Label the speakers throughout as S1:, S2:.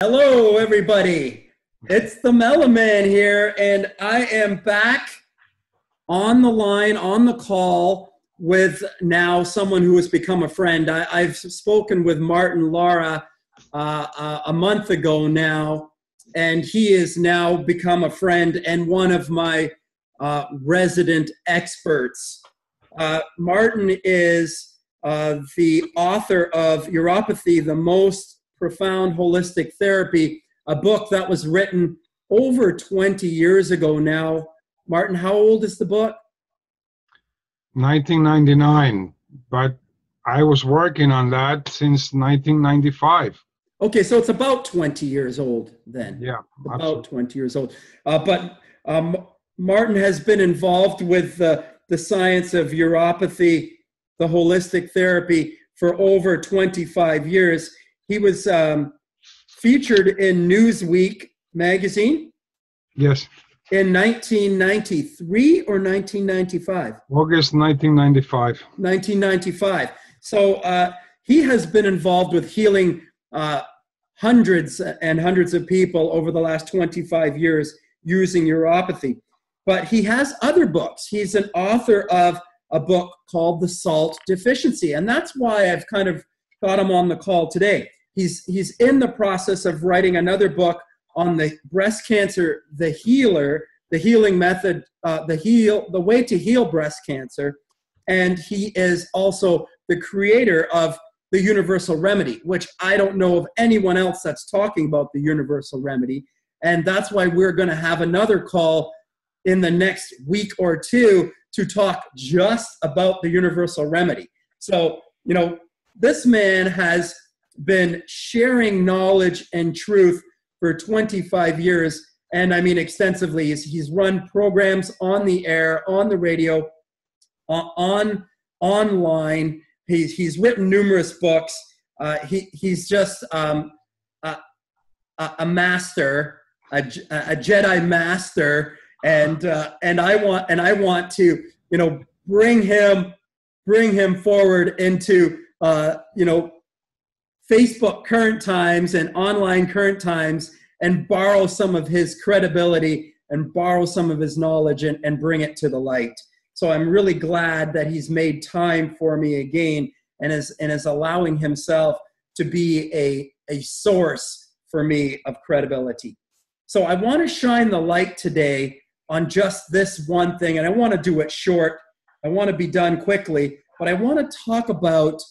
S1: Hello, everybody. It's the Mellow Man here, and I am back on the line, on the call with now someone who has become a friend. I've spoken with Martin Lara a month ago now, and he has now become a friend and one of my resident experts. Martin is the author of Uropathy, the Most Profound Holistic Therapy, a book that was written over 20 years ago now. Martin, how old is the book?
S2: 1999, but I was working on that since 1995.
S1: Okay, so it's about 20 years old then.
S2: Yeah,
S1: about
S2: absolutely.
S1: 20 years old. But Martin has been involved with the science of uropathy, the holistic therapy, for over 25 years. He was featured in Newsweek magazine.
S2: Yes.
S1: In 1993 or 1995?
S2: August 1995.
S1: 1995. So he has been involved with healing hundreds and hundreds of people over the last 25 years using uropathy. But he has other books. He's an author of a book called The Salt Deficiency. And that's why I've kind of got him on the call today. He's in the process of writing another book on the breast cancer, the healer, the healing method, the way to heal breast cancer. And he is also the creator of the universal remedy, which I don't know of anyone else that's talking about the universal remedy. And that's why we're going to have another call in the next week or two to talk just about the universal remedy. So, you know, this man has been sharing knowledge and truth for 25 years, and I mean extensively. He's run programs on the air, on the radio, online. He's written numerous books. He's just a master, a Jedi master, and I want to, you know, bring him forward into Facebook current times and online current times, and borrow some of his credibility and borrow some of his knowledge and bring it to the light. So I'm really glad that he's made time for me again and is allowing himself to be a source for me of credibility. So I want to shine the light today on just this one thing, and I want to do it short. I want to be done quickly, but I want to talk about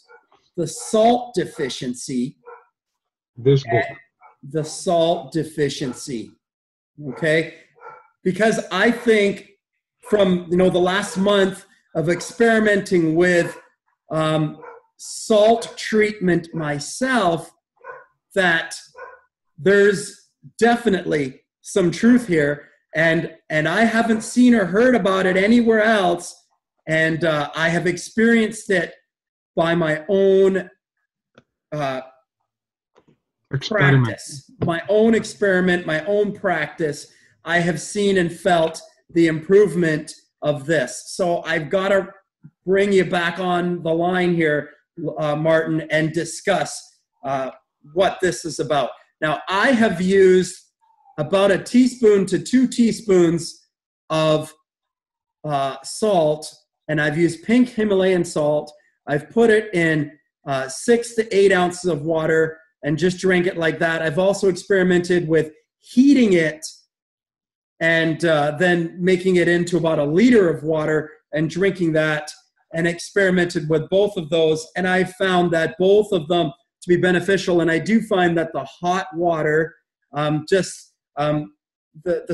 S1: the salt deficiency.
S2: This book.
S1: The salt deficiency, okay? Because I think from, you know, the last month of experimenting with salt treatment myself, that there's definitely some truth here, and I haven't seen or heard about it anywhere else, and I have experienced it by my own practice, my own experiment, my own practice. I have seen and felt the improvement of this. So I've got to bring you back on the line here, Martin, and discuss what this is about. Now, I have used about 1 teaspoon to 2 teaspoons of salt, and I've used pink Himalayan salt. I've put it in 6 to 8 ounces of water and just drank it like that. I've also experimented with heating it and then making it into about 1 liter of water and drinking that, and experimented with both of those. And I found that both of them to be beneficial. And I do find that the hot water, the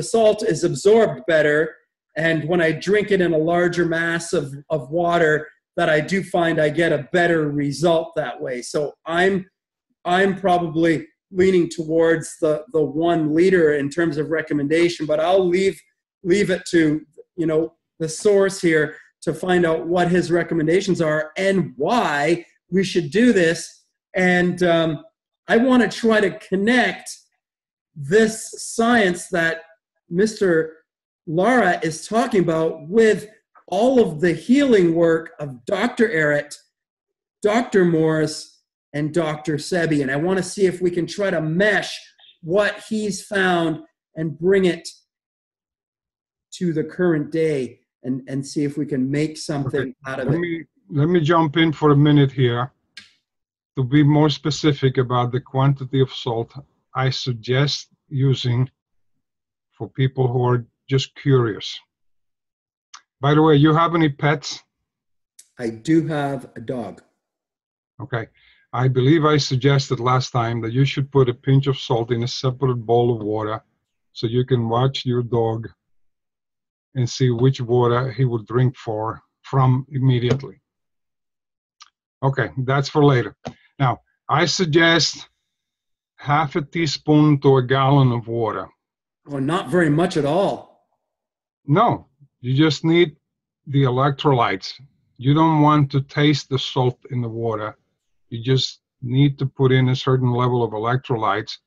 S1: salt is absorbed better. And when I drink it in a larger mass of water, that I do find I get a better result that way. So I'm probably leaning towards the 1 liter in terms of recommendation, but I'll leave it to, you know, the source here to find out what his recommendations are and why we should do this. And I want to try to connect this science that Mr. Lara is talking about with all of the healing work of Dr. Arrett, Dr. Morris, and Dr. Sebi. And I want to see if we can try to mesh what he's found and bring it to the current day and see if we can make something out of it.
S2: Let me jump in for a minute here. To be more specific about the quantity of salt I suggest using for people who are just curious. By the way, you have any pets?
S1: I do have a dog.
S2: Okay. I believe I suggested last time that you should put a pinch of salt in a separate bowl of water so you can watch your dog and see which water he will drink from immediately. Okay, that's for later. Now, I suggest half a teaspoon to a gallon of water.
S1: Well, not very much at all.
S2: No, you just need the electrolytes. You don't want to taste the salt in the water. You just need to put in a certain level of electrolytes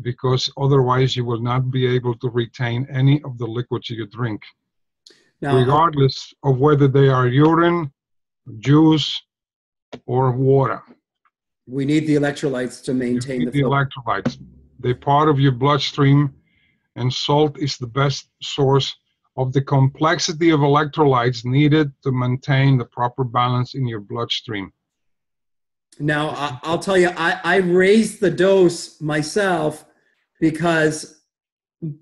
S2: because otherwise you will not be able to retain any of the liquids you drink, now, regardless of whether they are urine, juice, or water.
S1: We need the electrolytes to maintain
S2: the electrolytes. They're part of your bloodstream, and salt is the best source of the complexity of electrolytes needed to maintain the proper balance in your bloodstream.
S1: Now, I'll tell you, I raised the dose myself because,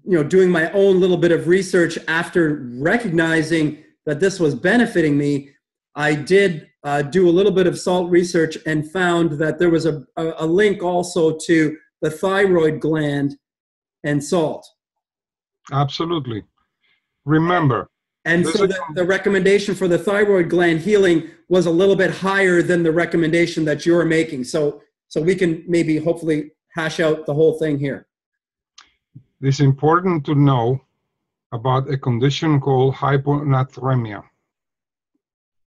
S1: doing my own little bit of research after recognizing that this was benefiting me, I did do a little bit of salt research and found that there was a link also to the thyroid gland and salt.
S2: Absolutely. Remember.
S1: And so the recommendation for the thyroid gland healing was a little bit higher than the recommendation that you're making. So we can maybe hopefully hash out the whole thing here.
S2: It's important to know about a condition called hyponatremia,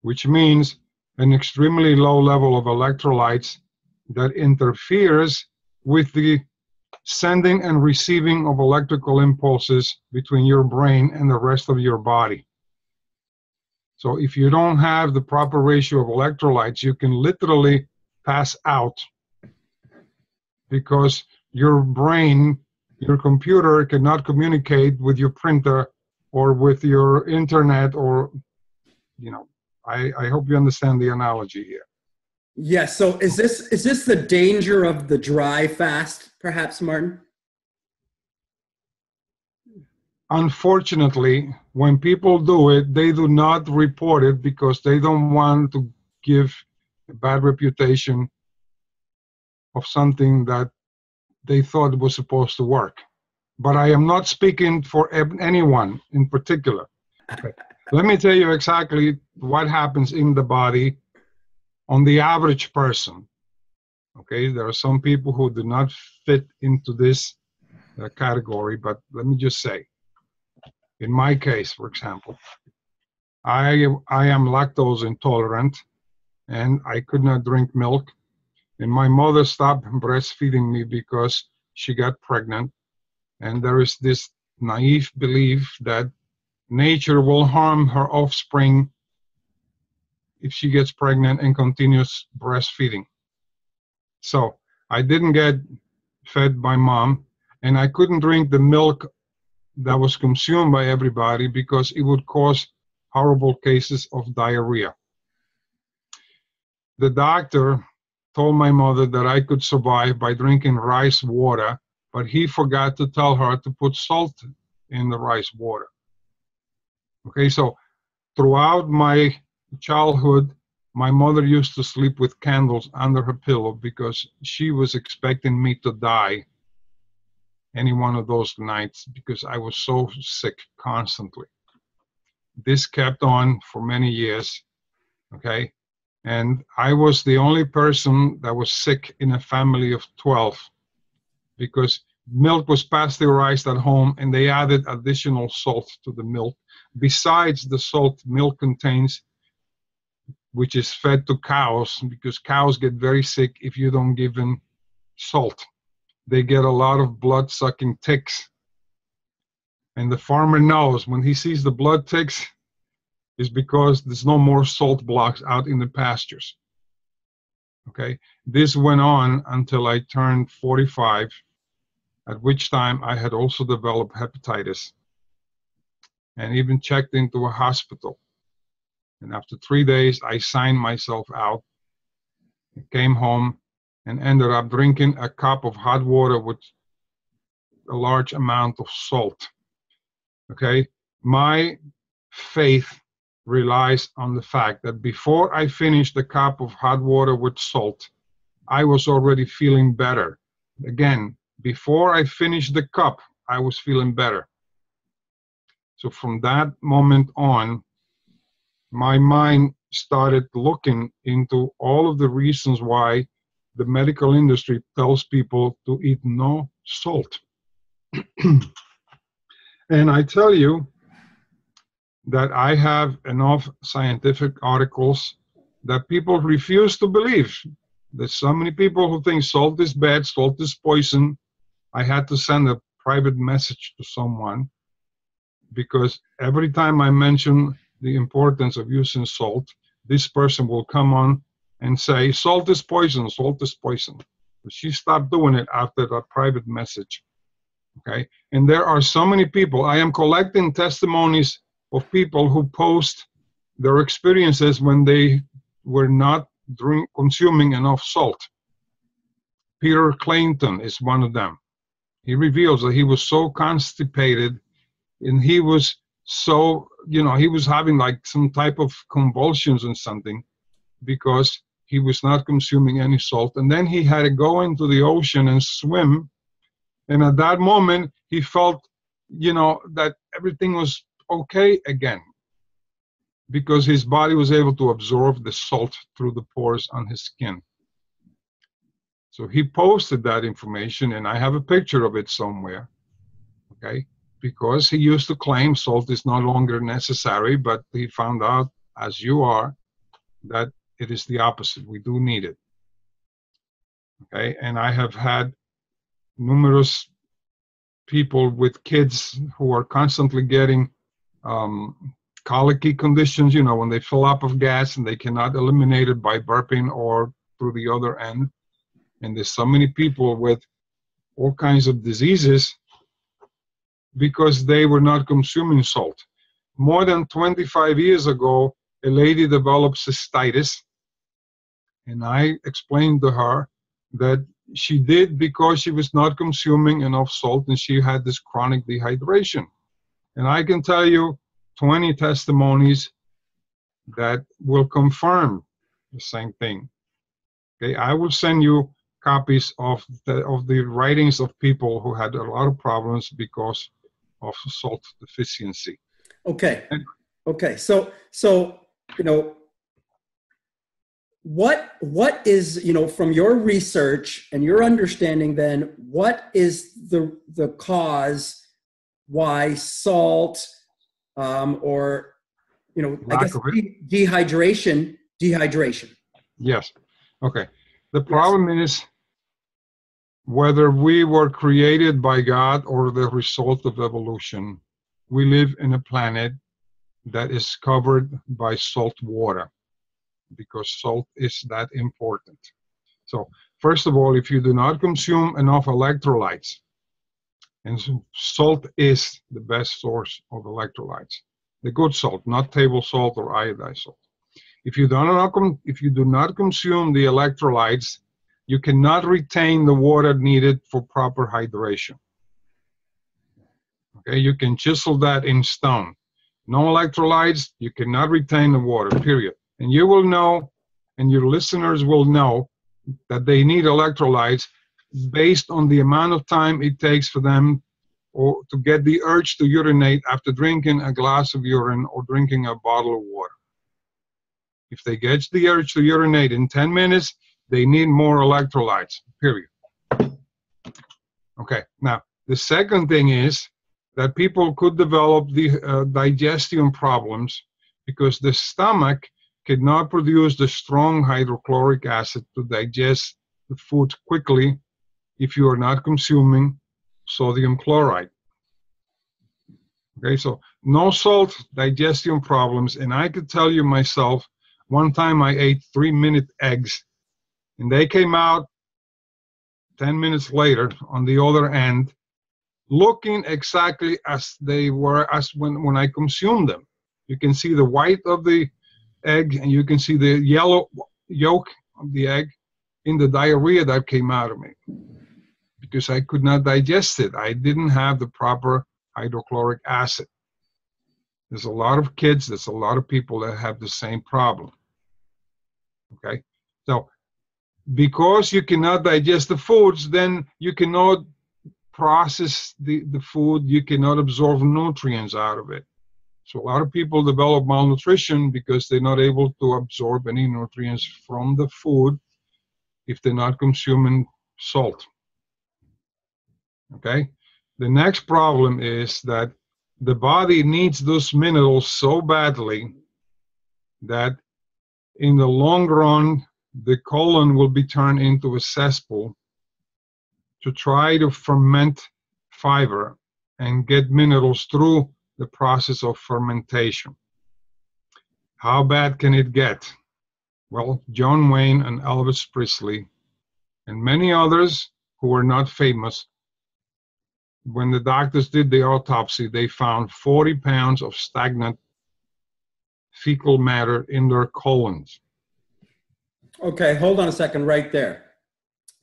S2: which means an extremely low level of electrolytes that interferes with the sending and receiving of electrical impulses between your brain and the rest of your body. So if you don't have the proper ratio of electrolytes, you can literally pass out because your brain, your computer cannot communicate with your printer or with your internet or, I hope you understand the analogy here.
S1: Yes. So is this the danger of the dry fast, perhaps, Martin?
S2: Unfortunately, when people do it, they do not report it because they don't want to give a bad reputation of something that they thought was supposed to work. But I am not speaking for anyone in particular. Okay. Let me tell you exactly what happens in the body on the average person. Okay, there are some people who do not fit into this category, but let me just say, in my case, for example, I am lactose intolerant and I could not drink milk. And my mother stopped breastfeeding me because she got pregnant. And there is this naive belief that nature will harm her offspring if she gets pregnant and continues breastfeeding. So I didn't get fed by mom, and I couldn't drink the milk that was consumed by everybody because it would cause horrible cases of diarrhea. The doctor told my mother that I could survive by drinking rice water, but he forgot to tell her to put salt in the rice water. Okay, so throughout my childhood, my mother used to sleep with candles under her pillow because she was expecting me to die any one of those nights because I was so sick constantly. This kept on for many years, okay? And I was the only person that was sick in a family of 12 because milk was pasteurized at home and they added additional salt to the milk besides the salt milk contains, which is fed to cows because cows get very sick if you don't give them salt. They get a lot of blood-sucking ticks. And the farmer knows when he sees the blood ticks is because there's no more salt blocks out in the pastures. Okay, this went on until I turned 45, at which time I had also developed hepatitis and even checked into a hospital. And after 3 days, I signed myself out, came home, and ended up drinking a cup of hot water with a large amount of salt. Okay? My faith relies on the fact that before I finished the cup of hot water with salt, I was already feeling better. Again, before I finished the cup, I was feeling better. So from that moment on, my mind started looking into all of the reasons why the medical industry tells people to eat no salt. And I tell you that I have enough scientific articles that people refuse to believe. There's so many people who think salt is bad, salt is poison. I had to send a private message to someone because every time I mention the importance of using salt, this person will come on and say, salt is poison, salt is poison. But she stopped doing it after that private message. Okay? And there are so many people. I am collecting testimonies of people who post their experiences when they were not consuming enough salt. Peter Clayton is one of them. He reveals that he was so constipated and he was so, he was having like some type of convulsions and something because he was not consuming any salt. And then he had to go into the ocean and swim. And at that moment, he felt, that everything was okay again because his body was able to absorb the salt through the pores on his skin. So he posted that information, and I have a picture of it somewhere, okay? Because he used to claim salt is no longer necessary, but he found out, as you are, that it is the opposite. We do need it, okay? And I have had numerous people with kids who are constantly getting colicky conditions, when they fill up of gas and they cannot eliminate it by burping or through the other end. And there's so many people with all kinds of diseases because they were not consuming salt. More than 25 years ago, a lady developed cystitis, and I explained to her that she did because she was not consuming enough salt and she had this chronic dehydration. And I can tell you 20 testimonies that will confirm the same thing. Okay, I will send you copies of the writings of people who had a lot of problems because of salt deficiency.
S1: Okay. Okay. So what is, from your research and your understanding, then what is the cause why salt or I guess dehydration.
S2: Yes. Okay. The problem is whether we were created by God or the result of evolution, we live in a planet that is covered by salt water because salt is that important. So first of all, if you do not consume enough electrolytes, and salt is the best source of electrolytes, the good salt, not table salt or iodized salt. If you do not consume the electrolytes, you cannot retain the water needed for proper hydration. Okay, you can chisel that in stone. No electrolytes, you cannot retain the water, period. And you will know, and your listeners will know, that they need electrolytes based on the amount of time it takes for them to get the urge to urinate after drinking a glass of urine or drinking a bottle of water. If they get the urge to urinate in 10 minutes, they need more electrolytes, period. Okay, now the second thing is that people could develop the digestion problems because the stomach cannot produce the strong hydrochloric acid to digest the food quickly if you are not consuming sodium chloride. Okay, so no salt, digestion problems, and I could tell you myself, one time I ate 3-minute eggs, and they came out 10 minutes later on the other end, looking exactly as they were as when I consumed them. You can see the white of the egg and you can see the yellow yolk of the egg in the diarrhea that came out of me because I could not digest it. I didn't have the proper hydrochloric acid. There's a lot of kids, there's a lot of people that have the same problem. Okay, so because you cannot digest the foods, then you cannot process the food, you cannot absorb nutrients out of it. So a lot of people develop malnutrition because they're not able to absorb any nutrients from the food if they're not consuming salt. Okay? The next problem is that the body needs those minerals so badly that in the long run, the colon will be turned into a cesspool to try to ferment fiber and get minerals through the process of fermentation. How bad can it get? Well, John Wayne and Elvis Presley and many others who were not famous, when the doctors did the autopsy, they found 40 pounds of stagnant fecal matter in their colons.
S1: Okay, hold on a second right there.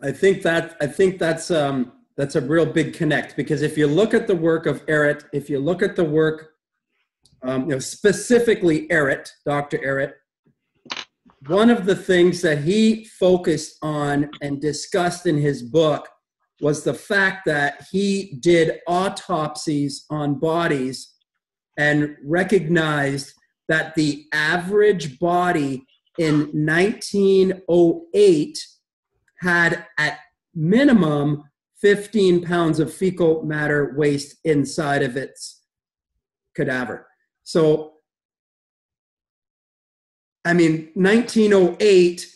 S1: I think that's a real big connect, because if you look at the work of Ehret, if you look at the work, specifically Ehret, Dr. Ehret, one of the things that he focused on and discussed in his book was the fact that he did autopsies on bodies and recognized that the average body in 1908 had at minimum 15 pounds of fecal matter waste inside of its cadaver. So, I mean, 1908,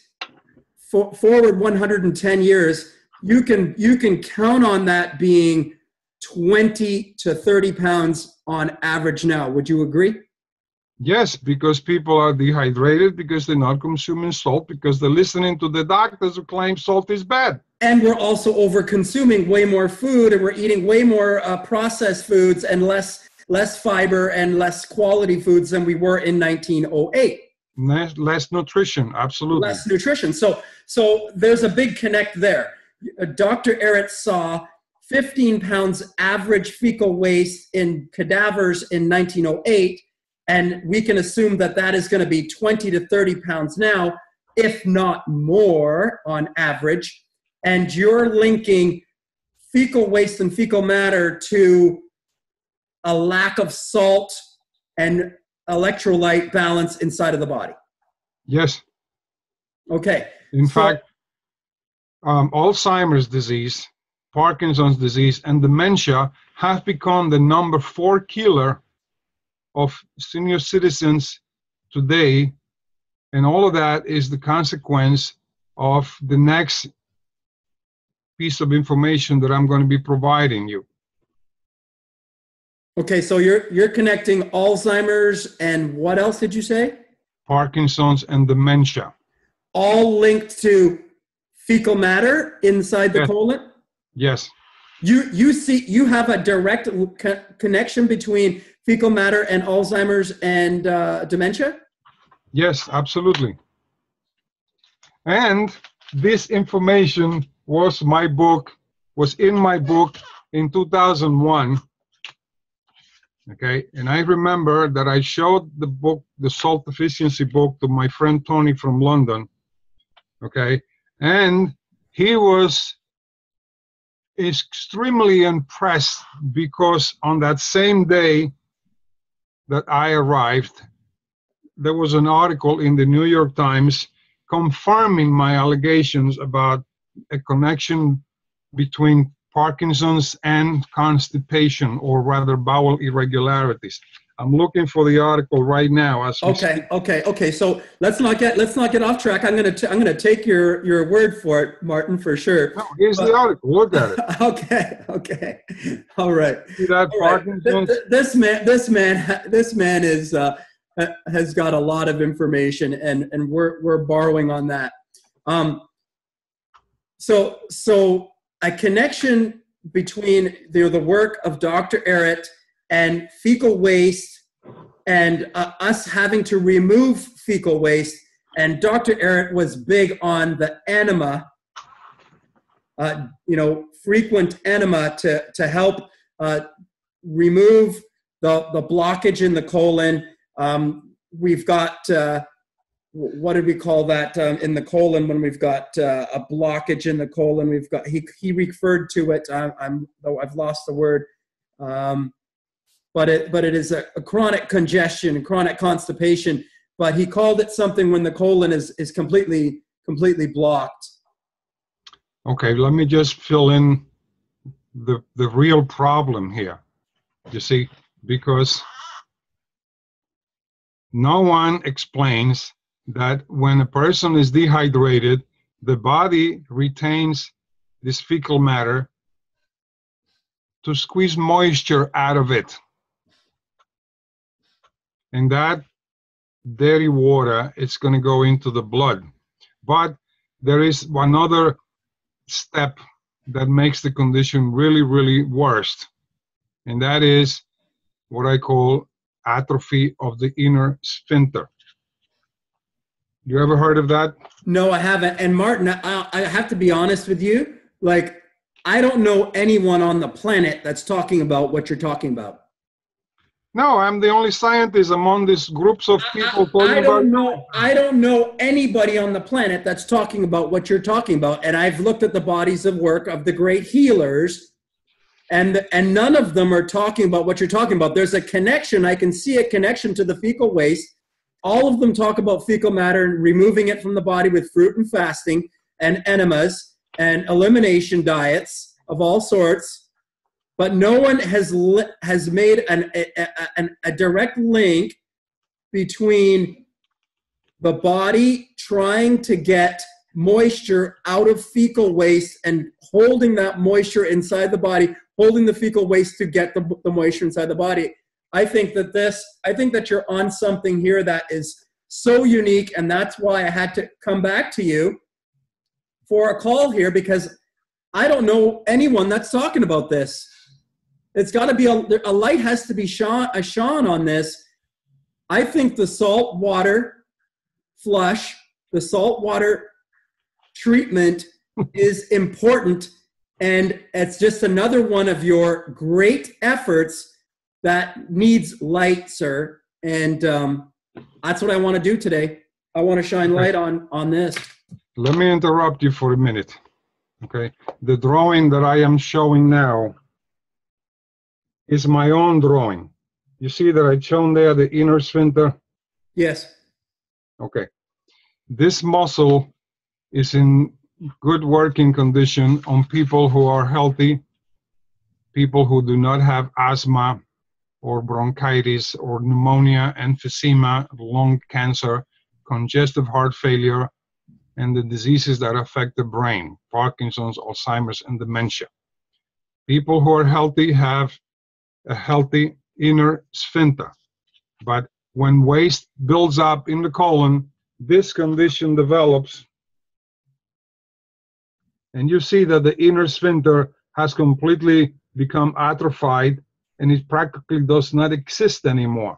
S1: forward 110 years, you can count on that being 20 to 30 pounds on average now. Would you agree?
S2: Yes, because people are dehydrated, because they're not consuming salt, because they're listening to the doctors who claim salt is bad.
S1: And we're also over-consuming way more food, and we're eating way more processed foods and less fiber and less quality foods than we were in 1908.
S2: Less nutrition, absolutely.
S1: Less nutrition. So there's a big connect there. Dr. Ehret saw 15 pounds average fecal waste in cadavers in 1908, and we can assume that that is going to be 20 to 30 pounds now, if not more on average. And you're linking fecal waste and fecal matter to a lack of salt and electrolyte balance inside of the body.
S2: Yes.
S1: Okay.
S2: In fact, Alzheimer's disease, Parkinson's disease, and dementia have become the number 4 killer of senior citizens today, and all of that is the consequence of the next piece of information that I'm going to be providing you.
S1: Okay, so you're connecting Alzheimer's and what else did you say?
S2: Parkinson's and dementia.
S1: All linked to fecal matter inside the colon?
S2: Yes.
S1: You have a direct connection between fecal matter and Alzheimer's and dementia?
S2: Yes, absolutely. And this information was in my book in 2001. Okay, and I remember that I showed the book, the salt deficiency book, to my friend Tony from London. Okay, and he was extremely impressed because on that same day that I arrived, there was an article in the New York Times confirming my allegations about a connection between Parkinson's and constipation, or rather bowel irregularities. I'm looking for the article right now. Okay. So let's not get off track. I'm gonna take your word for it, Martin, for sure. No, here's the article. Look at it.
S1: Okay. All right.
S2: See that Parkinson's?
S1: This man is has got a lot of information, and we're borrowing on that. So a connection between the work of Dr. Arrett and fecal waste and us having to remove fecal waste. And Dr. Arrett was big on the enema, frequent enema to help remove the blockage in the colon. We've got, what did we call that in the colon when we've got a blockage in the colon? We've got, he referred to it, though I've lost the word, but it is a chronic congestion, chronic constipation, but he called it something when the colon is completely blocked.
S2: Okay, let me just fill in the real problem here, you see, because no one explains that when a person is dehydrated, the body retains this fecal matter to squeeze moisture out of it. And that dirty water, it's going to go into the blood. But there is one other step that makes the condition really, really worse. And that is what I call atrophy of the inner sphincter. You ever heard of that?
S1: No, I haven't. And Martin, I have to be honest with you. Like, I don't know anyone on the planet that's talking about what you're talking about.
S2: No, I'm the only scientist among these groups of people
S1: I don't know anybody on the planet that's talking about what you're talking about. And I've looked at the bodies of work of the great healers, and none of them are talking about what you're talking about. There's a connection. I can see a connection to the fecal waste. All of them talk about fecal matter and removing it from the body with fruit and fasting and enemas and elimination diets of all sorts. But no one has made a direct link between the body trying to get moisture out of fecal waste and holding that moisture inside the body, holding the fecal waste to get the moisture inside the body. I think that you're on something here that is so unique, and that's why I had to come back to you for a call here, because I don't know anyone that's talking about this. It's got to be a light has to be shone on this. I think the salt water flush, the salt water treatment is important, and it's just another one of your great efforts that needs light, sir. And that's what I want to do today. I want to shine light on this.
S2: Let me interrupt you for a minute. Okay. The drawing that I am showing now is my own drawing. You see that I've shown there the inner sphincter?
S1: Yes.
S2: Okay. This muscle is in good working condition on people who are healthy, people who do not have asthma or bronchitis or pneumonia, emphysema, lung cancer, congestive heart failure, and the diseases that affect the brain, Parkinson's, Alzheimer's, and dementia. People who are healthy have a healthy inner sphincter. But when waste builds up in the colon, this condition develops, and you see that the inner sphincter has completely become atrophied, and it practically does not exist anymore,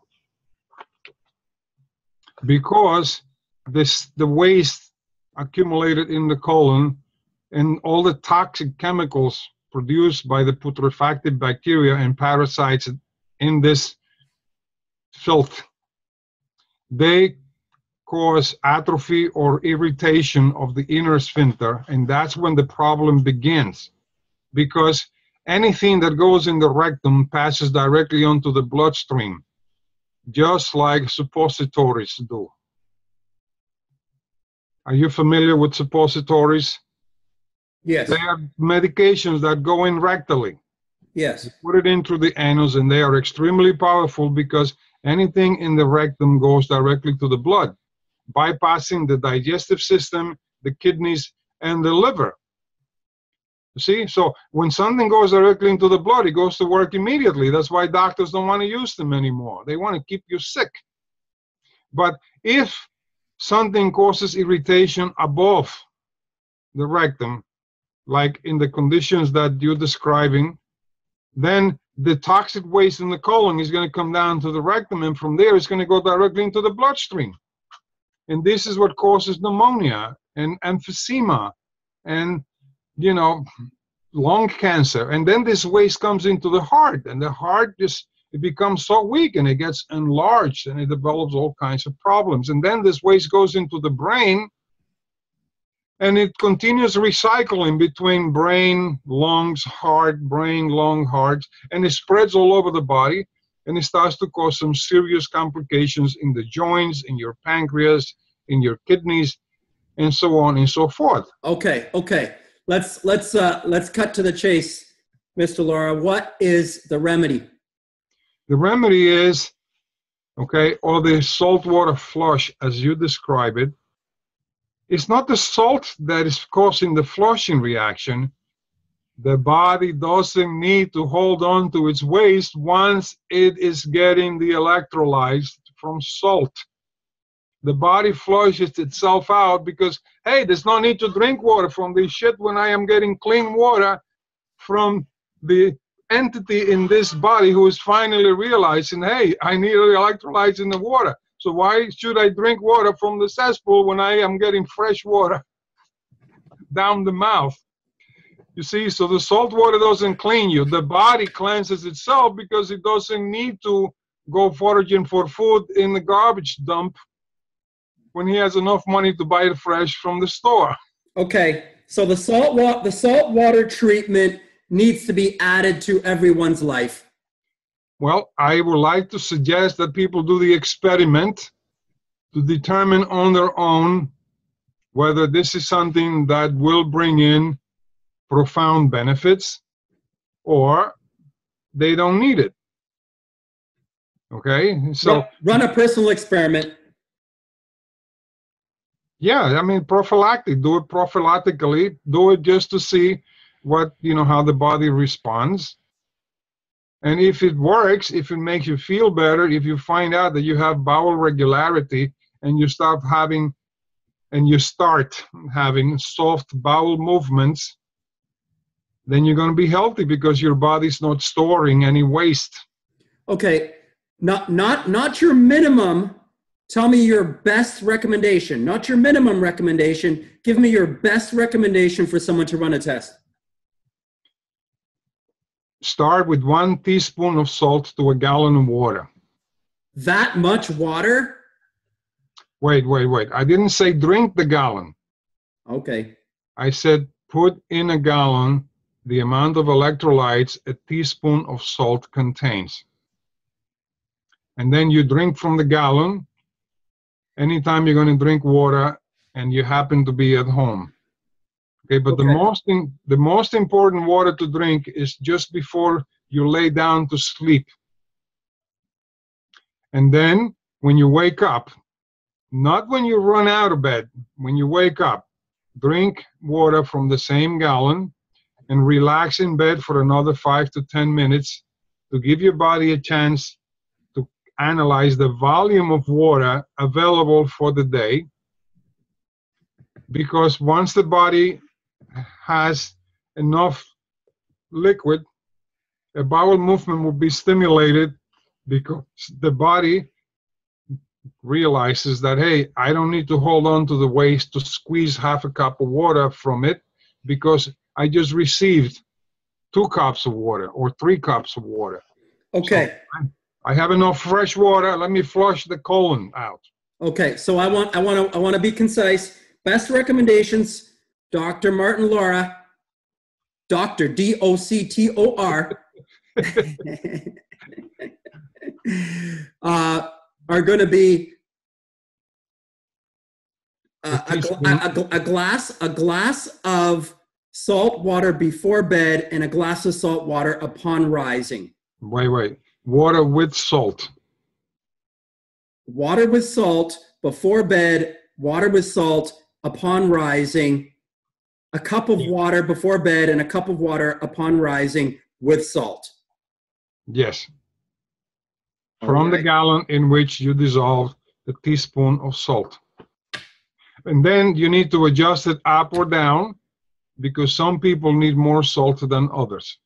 S2: because the waste accumulated in the colon and all the toxic chemicals produced by the putrefactive bacteria and parasites in this filth, they cause atrophy or irritation of the inner sphincter, and that's when the problem begins, because anything that goes in the rectum passes directly onto the bloodstream, just like suppositories do. Are you familiar with suppositories?
S1: Yes.
S2: They are medications that go in rectally.
S1: Yes.
S2: You put it into the anus, and they are extremely powerful because anything in the rectum goes directly to the blood, bypassing the digestive system, the kidneys, and the liver. You see, so when something goes directly into the blood, it goes to work immediately. That's why doctors don't want to use them anymore. They want to keep you sick. But if something causes irritation above the rectum, like in the conditions that you're describing, then the toxic waste in the colon is going to come down to the rectum, and from there it's going to go directly into the bloodstream. And this is what causes pneumonia and emphysema and, you know, lung cancer. And then this waste comes into the heart, and the heart just, it becomes so weak and it gets enlarged and it develops all kinds of problems. And then this waste goes into the brain, and it continues recycling between brain, lungs, heart, brain, lung, heart, and it spreads all over the body, and it starts to cause some serious complications in the joints, in your pancreas, in your kidneys, and so on and so forth.
S1: Okay. Let's cut to the chase, Mr. Lara. What is the remedy?
S2: The remedy is, okay, or the saltwater flush, as you describe it. It's not the salt that is causing the flushing reaction. The body doesn't need to hold on to its waste once it is getting the electrolytes from salt. The body flushes itself out because, hey, there's no need to drink water from this shit when I am getting clean water from the entity in this body who is finally realizing, hey, I need electrolytes in the water. So why should I drink water from the cesspool when I am getting fresh water down the mouth? You see, so the salt water doesn't clean you. The body cleanses itself because it doesn't need to go foraging for food in the garbage dump when he has enough money to buy it fresh from the store.
S1: Okay, so the salt water treatment needs to be added to everyone's life.
S2: Well, I would like to suggest that people do the experiment to determine on their own whether this is something that will bring in profound benefits or they don't need it. Okay, so
S1: run a personal experiment.
S2: Yeah, I mean, prophylactic. Do it prophylactically. Do it just to see what, how the body responds. And if it works, if it makes you feel better, if you find out that you have bowel regularity and you start having soft bowel movements, then you're going to be healthy because your body's not storing any waste.
S1: Okay, not your minimum. Tell me your best recommendation, not your minimum recommendation. Give me your best recommendation for someone to run a test.
S2: Start with 1 teaspoon of salt to a gallon of water.
S1: That much water?
S2: Wait. I didn't say drink the gallon.
S1: Okay.
S2: I said put in a gallon the amount of electrolytes a teaspoon of salt contains. And then you drink from the gallon anytime you're going to drink water and you happen to be at home. Okay, but okay. The most important water to drink is just before you lay down to sleep. And then when you wake up, not when you run out of bed, when you wake up, drink water from the same gallon and relax in bed for another 5 to 10 minutes to give your body a chance to analyze the volume of water available for the day. Because once the body has enough liquid, a bowel movement will be stimulated because the body realizes that, hey, I don't need to hold on to the waste to squeeze half a cup of water from it because I just received 2 cups of water or 3 cups of water.
S1: Okay.
S2: So I have enough fresh water. Let me flush the colon out.
S1: Okay. So I want to be concise. Best recommendations, Dr. Martin Lara, Dr. D-O-C-T-O-R, are going to be a glass of salt water before bed and a glass of salt water upon rising.
S2: Wait. Water with salt.
S1: Water with salt before bed, water with salt upon rising, a cup of water before bed and a cup of water upon rising with salt.
S2: Yes. From the gallon in which you dissolve a teaspoon of salt. And then you need to adjust it up or down because some people need more salt than others.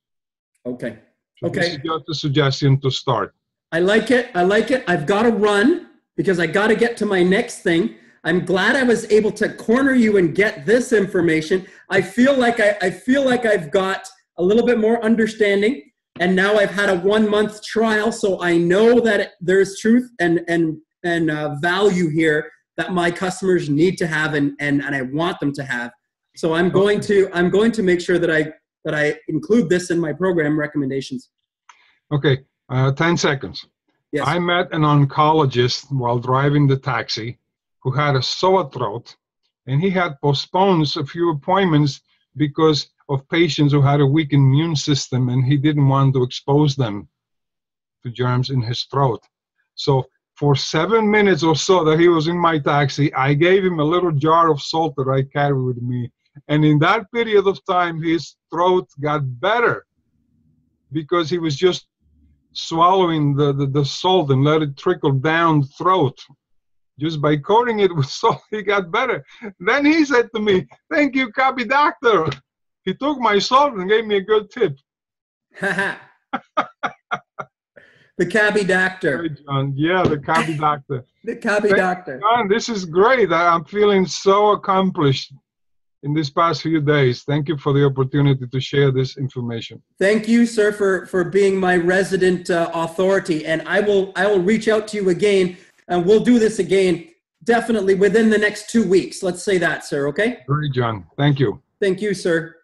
S1: Okay.
S2: So
S1: Okay.
S2: this is just a suggestion to start.
S1: I like it. I like it. I've got to run because I got to get to my next thing. I'm glad I was able to corner you and get this information. I feel like I've got a little bit more understanding, and now I've had a 1 month trial, so I know that there's truth and value here that my customers need to have and I want them to have. So I'm going to make sure that I include this in my program recommendations.
S2: Okay, 10 seconds.
S1: Yes.
S2: I met an oncologist while driving the taxi who had a sore throat, and he had postponed a few appointments because of patients who had a weak immune system, and he didn't want to expose them to germs in his throat. So for 7 minutes or so that he was in my taxi, I gave him a little jar of salt that I carry with me. And in that period of time, his throat got better because he was just swallowing the salt and let it trickle down the throat. Just by coating it with salt, he got better. Then he said to me, "Thank you, cabby doctor." He took my salt and gave me a good tip.
S1: The cabby doctor.
S2: Hey, John. Yeah, the cabby doctor.
S1: The cabby doctor.
S2: John, this is great. I'm feeling so accomplished in these past few days. Thank you for the opportunity to share this information.
S1: Thank you, sir, for being my resident authority. And I will reach out to you again, and we'll do this again definitely within the next 2 weeks. Let's say that, sir, okay?
S2: Great, John. Thank you.
S1: Thank you, sir.